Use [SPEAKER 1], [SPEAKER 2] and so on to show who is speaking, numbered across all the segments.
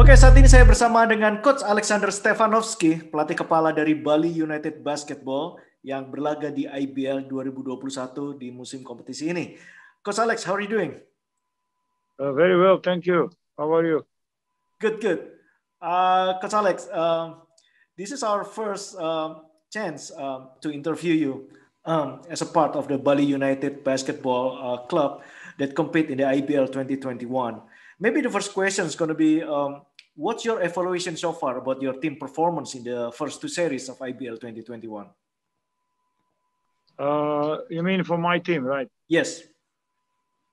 [SPEAKER 1] Oke, saat ini saya bersama dengan Coach Aleksandar Stefanovski, pelatih kepala dari Bali United Basketball yang berlaga di IBL 2021 di musim kompetisi ini. Coach Alex, how are you doing?
[SPEAKER 2] Very well, thank you. How are you?
[SPEAKER 1] Good, good. Coach Alex, this is our first chance to interview you as a part of the Bali United Basketball Club that compete in the IBL 2021. Maybe the first question is going to be, what's your evaluation so far about your team performance in the first two series of IBL 2021?
[SPEAKER 2] You mean for my team, right?
[SPEAKER 1] Yes.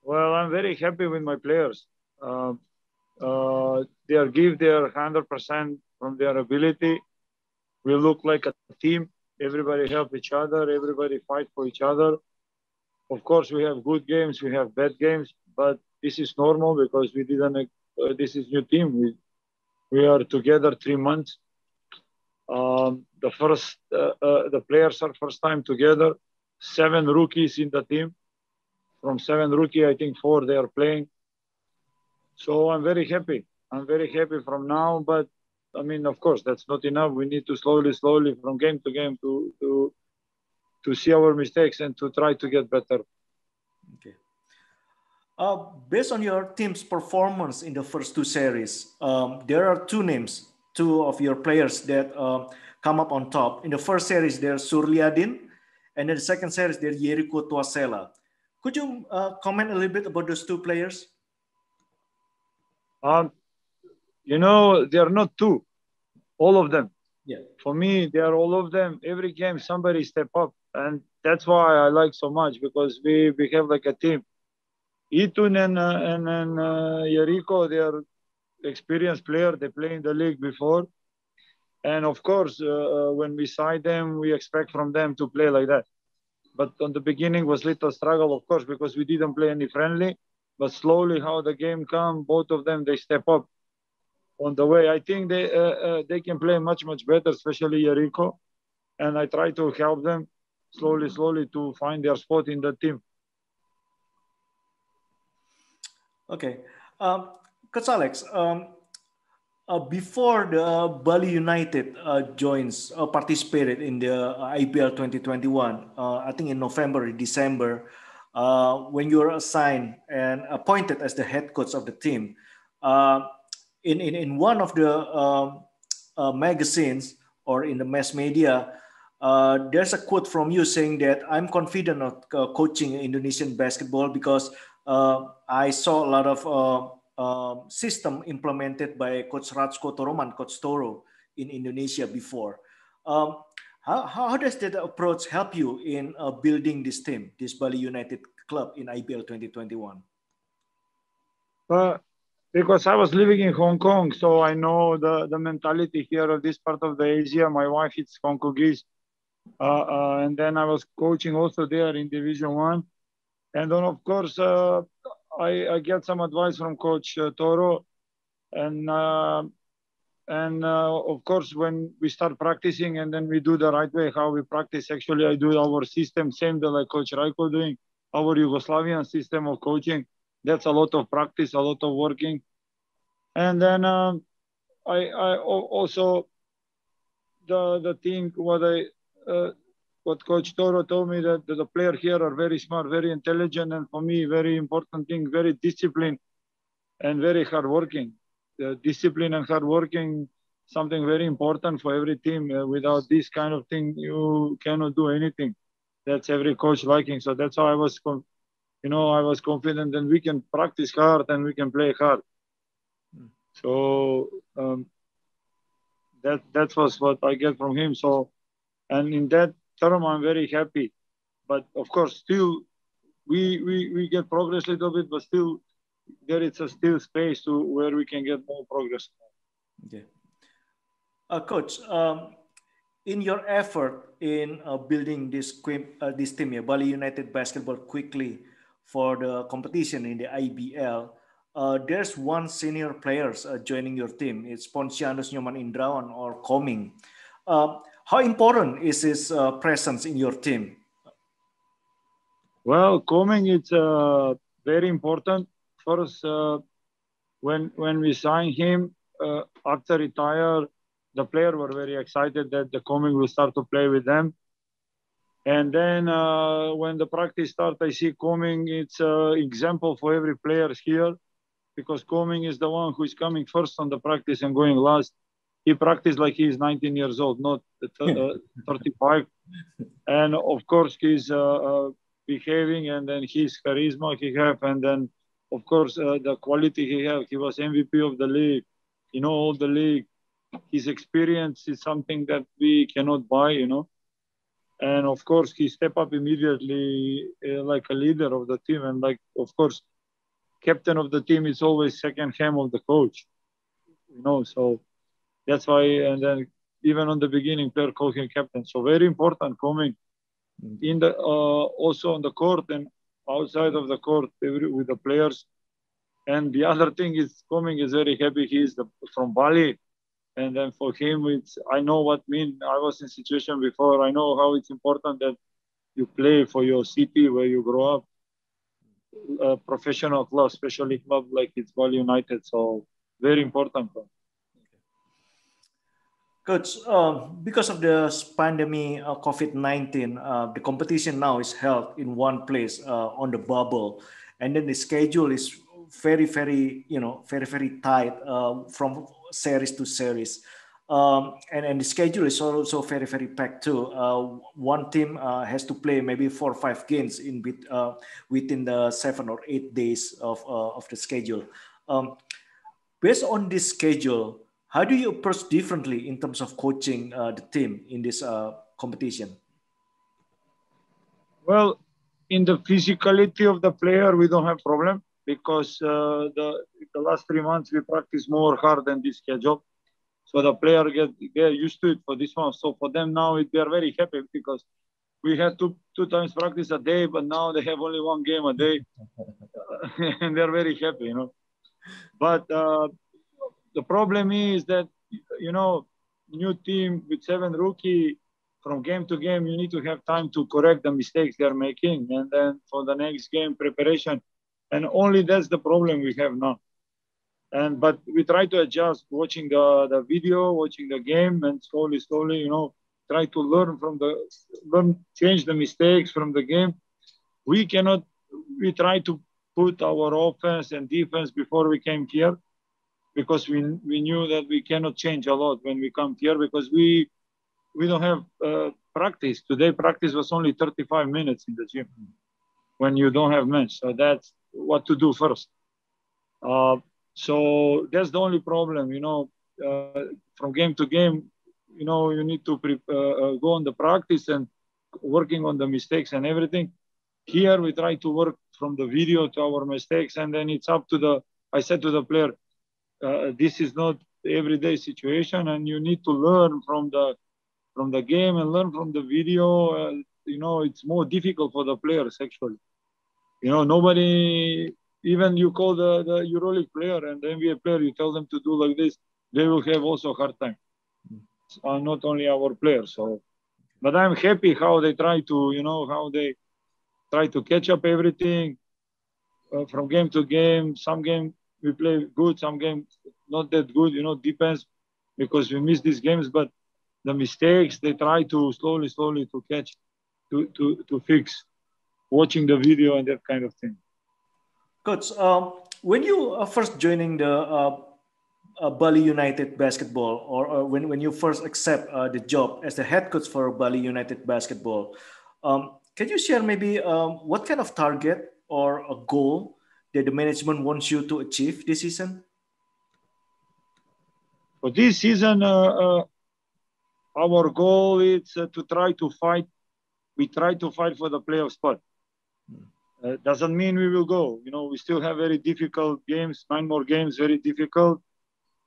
[SPEAKER 2] Well, I'm very happy with my players. They give their 100% from their ability. We look like a team. Everybody help each other. Everybody fight for each other. Of course, we have good games. We have bad games, but this is normal because we didn't. This is new team. We are together 3 months. The players are first time together. 7 rookies in the team. From 7 rookies, I think 4 they are playing. So I'm very happy. I'm very happy from now. But I mean, of course, that's not enough. We need to slowly, from game to game, to see our mistakes and to try to get better.
[SPEAKER 1] Okay. Based on your team's performance in the first two series, there are two of your players that come up on top. In the first series, there's Surliyadin, and in the second series, there's Yerikho Tuasela. Could you comment a little bit about those two players?
[SPEAKER 2] You know, they are not two, all of them.
[SPEAKER 1] Yeah.
[SPEAKER 2] For me, they are all of them. Every game, somebody step up. And that's why I like so much, because we have like a team. Itun and Yerikho, they are experienced players. They play in the league before. And of course, when we sign them, we expect from them to play like that. But on the beginning was little struggle, of course, because we didn't play any friendly. But slowly, how the game come, both of them, they step up on the way. I think they can play much better, especially Yerikho. And I try to help them slowly to find their spot in the team.
[SPEAKER 1] Okay. Coach Alex, before the Bali United participated in the IBL 2021, I think in November, December, when you were assigned and appointed as the head coach of the team, in one of the magazines or in the mass media, there's a quote from you saying that I'm confident of coaching Indonesian basketball because I saw a lot of system implemented by Coach Ratsko Toroman, Coach Toro in Indonesia before. How does that approach help you in building this team, this Bali United club in IBL 2021?
[SPEAKER 2] Because I was living in Hong Kong, so I know the mentality here of this part of the Asia. My wife is Hong Kongese. And then I was coaching also there in Division 1. And then, of course, I get some advice from Coach Toro. And of course, when we start practicing and then we do the right way, how we practice, actually, I do our system, same like Coach Yerikho doing, our Yugoslavian system of coaching. That's a lot of practice, a lot of working. And then I also, the thing, what Coach Toro told me, that the players here are very smart, very intelligent, and for me, very important thing, very disciplined and very hardworking. The discipline and hardworking, something very important for every team. Without this kind of thing, you cannot do anything. That's every coach liking. So that's how I was, I was confident that we can practice hard and we can play hard. So that was what I get from him. So, and in that term, I'm very happy. But of course, still, we get progress a little bit, but still, there is still space to where we can get more progress.
[SPEAKER 1] Okay. Coach, in your effort in building this team, Bali United Basketball, quickly for the competition in the IBL, there's one senior players joining your team. It's Ponsianus, Nyoman, Indrawan, or Koming. How important is his presence in your team?
[SPEAKER 2] Well, Koming, it's very important. First, when we signed him, after retire, the players were very excited that the Koming will start to play with them. And then when the practice starts, I see Koming. It's an example for every player here, because Koming is the one who is coming first on the practice and going last. He practiced like he is 19 years old, not 35. And of course, he's behaving, and then his charisma he have, and then of course the quality he have. He was MVP of the league, all the league. His experience is something that we cannot buy, And of course, he stepped up immediately like a leader of the team, and like of course, captain of the team is always second hand of the coach, So that's why, and then even on the beginning, player called him captain. So very important Koming in the also on the court and outside of the court with the players. And the other thing is, Koming is very happy. He is from Bali, and then for him, I know what mean. I was in situation before. I know how it's important that you play for your city where you grow up. A professional club, especially club like it's Bali United. So very important.
[SPEAKER 1] Coach, because of the pandemic COVID-19, the competition now is held in one place on the bubble, and then the schedule is very, very, very, very tight from series to series. And the schedule is also very, very packed too. One team has to play maybe 4 or 5 games within the 7 or 8 days of the schedule. Based on this schedule, how do you approach differently in terms of coaching the team in this competition?
[SPEAKER 2] Well, in the physicality of the player, we don't have problem, because the last 3 months we practice more hard than this schedule. So the player get used to it for this one. So for them now, they are very happy, because we had two times practice a day, but now they have only 1 game a day, and they're very happy, But the problem is that, new team with 7 rookie, from game to game, you need to have time to correct the mistakes they're making, and then for the next game preparation. And only that's the problem we have now. But we try to adjust, watching the video, watching the game, and slowly, try to change the mistakes from the game. We try to put our offense and defense before we came here, because we knew that we cannot change a lot when we come here, because we don't have practice. Today practice was only 35 minutes in the gym when you don't have match. So that's what to do first. So that's the only problem, from game to game, you need to go on the practice and working on the mistakes and everything. Here we try to work from the video to our mistakes, and then it's up to I said to the player, this is not everyday situation, and you need to learn from the game and learn from the video. It's more difficult for the players actually. Nobody, even you call the EuroLeague player and the NBA player, you tell them to do like this, they will have also a hard time. Not only our players. So, but I'm happy how they try to catch up everything from game to game. Some game we play good, some game not that good. Depends, because we miss these games. But the mistakes they try to slowly to catch, to fix, watching the video and that kind of thing.
[SPEAKER 1] Coach, when you first joining the Bali United basketball, or when you first accept the job as the head coach for Bali United basketball, can you share maybe what kind of target or a goal that the management wants you to achieve this season?
[SPEAKER 2] For this season, our goal is to try to fight. We try to fight for the playoff spot. Doesn't mean we will go. We still have very difficult games, 9 more games, very difficult.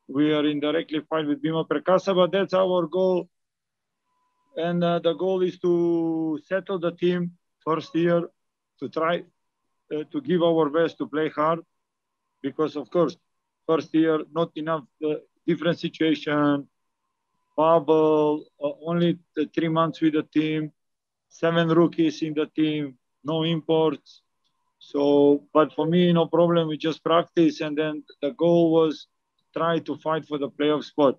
[SPEAKER 2] We are in directly fight with Bima Perkasa, but that's our goal. And the goal is to settle the team first year, to try to give our best to play hard, because of course, first year, not enough, different situation, bubble, only 3 months with the team, 7 rookies in the team, no imports. So, but for me, no problem. We just practice, and then the goal was try to fight for the playoff spot.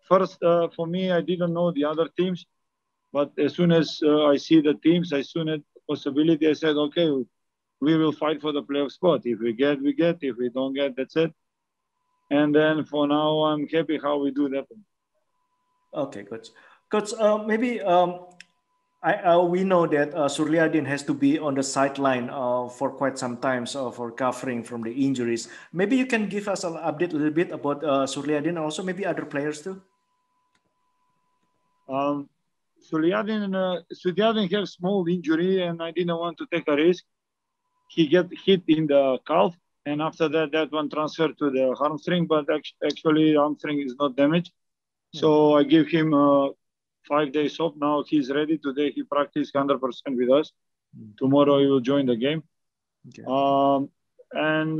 [SPEAKER 2] First, for me, I didn't know the other teams, but as soon as I see the teams, as soon as possibility, I said, okay, we will fight for the playoff spot. If we get, we get. If we don't get, that's it. And then for now, I'm happy how we do that.
[SPEAKER 1] Okay, Coach. Coach, maybe we know that Surliyadin has to be on the sideline for quite some time, so for recovering from the injuries. Maybe you can give us an update a little bit about Surliyadin, also maybe other players too.
[SPEAKER 2] Surliyadin have small injury, and I didn't want to take a risk. He get hit in the calf, and after that one transferred to the hamstring, but actually hamstring is not damaged. So I give him 5 days off. Now he's ready. Today he practiced 100% with us. Tomorrow he will join the game. Okay. And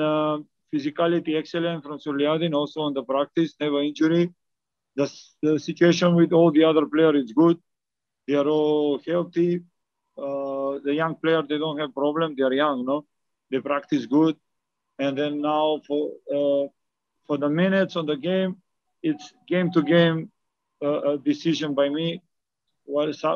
[SPEAKER 2] physicality excellent from Surliyadin, also on the practice, never injury. The situation with all the other players is good. They are all healthy. The young player, they don't have problem. They are young, no? They practice good. And then now for the minutes on the game, it's game to game a decision by me.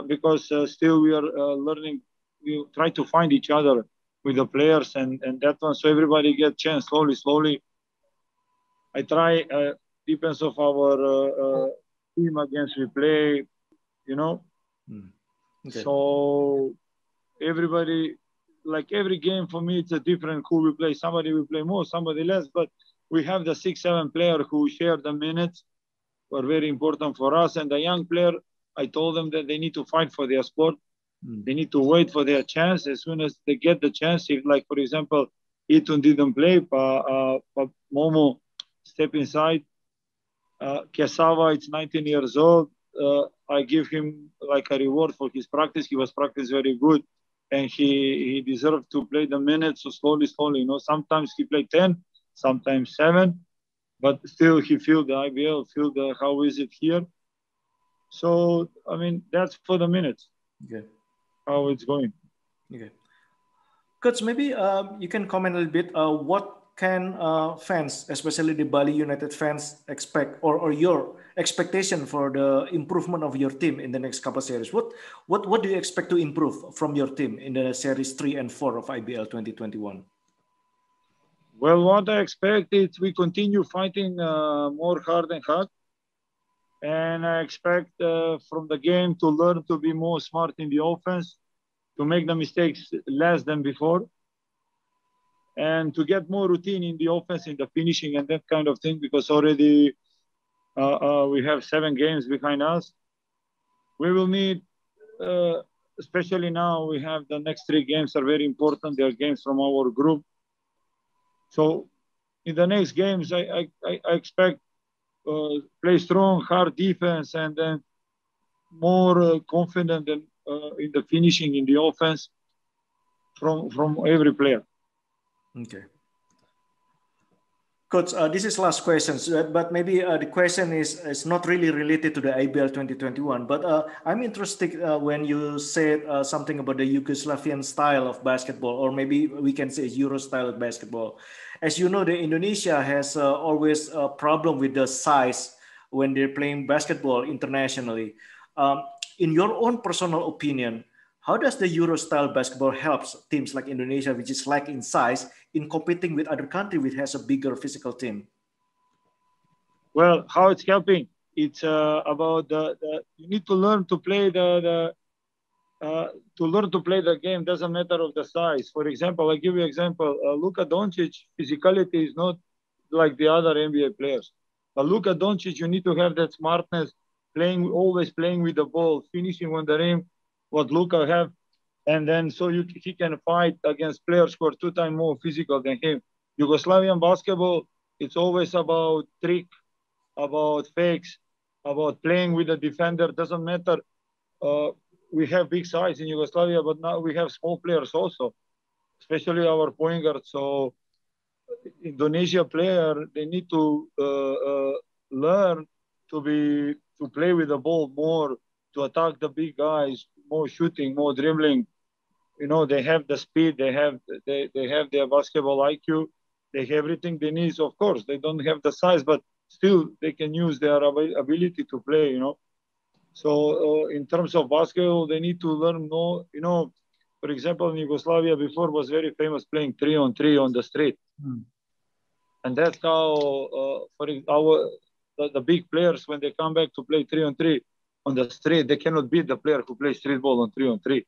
[SPEAKER 2] Because still we are learning. We try to find each other with the players and that one. So everybody get chance slowly. I try, depends of our team against we play, you know. Okay. So everybody, like every game for me, it's a different who we play. Somebody will play more, somebody less, but we have the 6-7 player who share the minutes, were very important for us. And the young player, I told them that they need to fight for their sport. They need to wait for their chance. As soon as they get the chance, if like, for example, Itun didn't play, Momo step inside. Kesava, it's 19 years old. I give him like a reward for his practice. He was practice very good, and he deserved to play the minutes. So slowly, you know, sometimes he played 10, sometimes 7, but still he feel the IBL, feel the how is it here. So I mean that's for the minutes.
[SPEAKER 1] Okay.
[SPEAKER 2] How it's going.
[SPEAKER 1] Okay. Coach, maybe you can comment a little bit. What can fans, especially the Bali United fans, expect, or your expectation for the improvement of your team in the next couple of series? What do you expect to improve from your team in the series 3 and 4 of IBL 2021?
[SPEAKER 2] Well, what I expect is we continue fighting more hard and hard. And I expect from the game to learn to be more smart in the offense, to make the mistakes less than before, and to get more routine in the offense, in the finishing and that kind of thing, because already we have 7 games behind us. We will need, especially now, we have the next 3 games are very important. They are games from our group. So in the next games, I expect play strong, hard defense, and then more confident in the finishing in the offense from every player.
[SPEAKER 1] Okay. Coach, this is last question, but maybe the question is not really related to the IBL 2021, but I'm interested when you said something about the Yugoslavian style of basketball, or maybe we can say Euro style of basketball. As you know, the Indonesia has always a problem with the size when they're playing basketball internationally. In your own personal opinion, how does the Euro style basketball helps teams like Indonesia, which is lack in size, in competing with other country which has a bigger physical team?
[SPEAKER 2] Well, how it's helping? It's about you need to learn to play the game. Doesn't matter of the size. For example, I give you an example. Luka Doncic physicality is not like the other NBA players. But Luka Doncic, you need to have that smartness, always playing with the ball, finishing on the rim. What Luka have, and then so he can fight against players who are 2 times more physical than him. Yugoslavian basketball, it's always about trick, about fakes, about playing with the defender. Doesn't matter. We have big size in Yugoslavia, but now we have small players also, especially our point guard. So Indonesia player, they need to learn to play with the ball more, to attack the big guys, more shooting, more dribbling. You know, they have the speed, they have their basketball IQ, they have everything they need. Of course, they don't have the size, but still they can use their ability to play, you know. So in terms of basketball, they need to learn more, you know. For example, in Yugoslavia before was very famous playing 3-on-3 on the street. And that's how the big players, when they come back to play 3-on-3 on the street, they cannot beat the player who plays street ball on 3-on-3.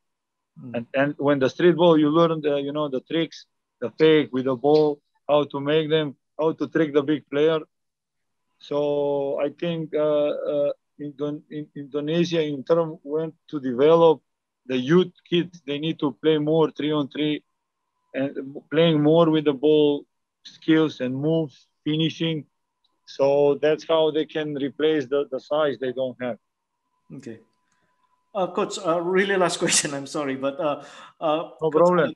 [SPEAKER 2] And when the street ball, you learn the, you know, the tricks, the fake with the ball, how to make them, how to trick the big player. So I think Indonesia in term went to develop the youth kids. They need to play more 3-on-3 and playing more with the ball, skills and moves, finishing. So that's how they can replace the size they don't have.
[SPEAKER 1] Okay. Coach, really last question. I'm sorry, but
[SPEAKER 2] no
[SPEAKER 1] Coach,
[SPEAKER 2] problem.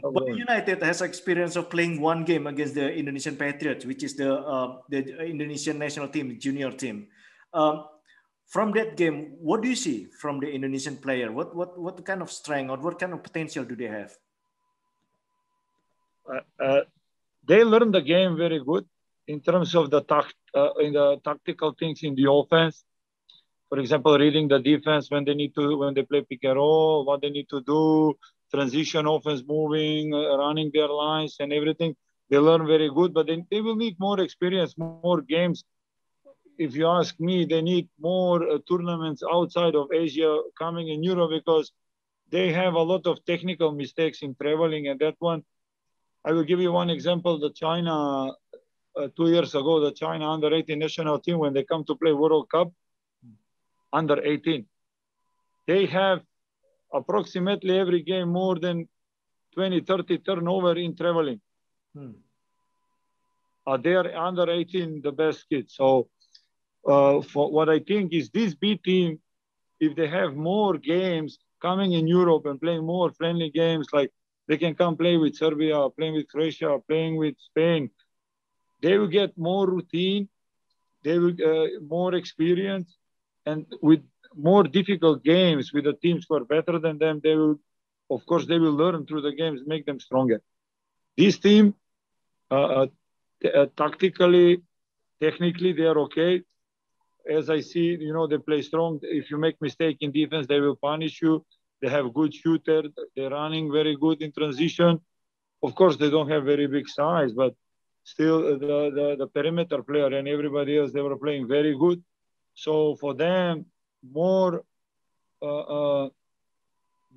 [SPEAKER 1] Bali United has experience of playing one game against the Indonesian Patriots, which is the Indonesian national team, junior team. From that game, what do you see from the Indonesian player? What kind of strength or what kind of potential do they have?
[SPEAKER 2] They learned the game very good in terms of the tactical things in the offense. For example, reading the defense when they play pick and roll, what they need to do, transition offense, moving, running their lines and everything. They learn very good, but they will need more experience, more games. If you ask me, they need more tournaments outside of Asia coming in Europe, because they have a lot of technical mistakes in traveling. And that one, I will give you one example. The China, 2 years ago, the China under-18 national team, when they come to play World Cup, under-18, they have approximately every game more than 20, 30 turnover in traveling. They are under-18, the best kids. So for what I think is this B team, if they have more games coming in Europe and playing more friendly games, like they can come play with Serbia, playing with Croatia, playing with Spain, they will get more routine, they will more experience, and with more difficult games with the teams who are better than them, they will, of course, they will learn through the games, make them stronger. This team, tactically, technically, they are okay. As I see, you know, they play strong. If you make mistake in defense, they will punish you. They have good shooter. They're running very good in transition. Of course, they don't have very big size, but still the perimeter player and everybody else, they were playing very good. So for them, more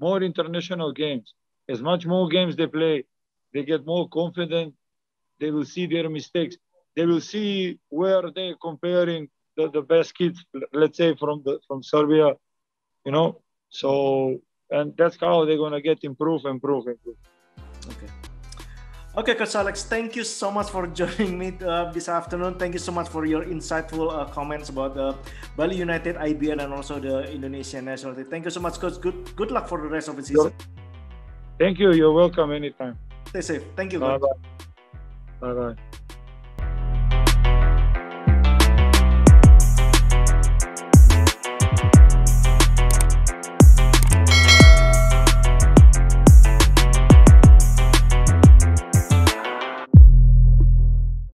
[SPEAKER 2] international games. As much more games they play, they get more confident. They will see their mistakes. They will see where they're comparing the best kids, let's say from Serbia, you know. So, and that's how they're gonna get improve. Okay.
[SPEAKER 1] Okay, Coach Alex, thank you so much for joining me this afternoon. Thank you so much for your insightful comments about the Bali United, IBL, and also the Indonesian national team. Thank you so much, Coach. Good luck for the rest of the season.
[SPEAKER 2] Thank you. You're welcome anytime.
[SPEAKER 1] Stay safe. Thank you,
[SPEAKER 2] Coach.
[SPEAKER 1] Bye-bye.
[SPEAKER 2] Bye-bye.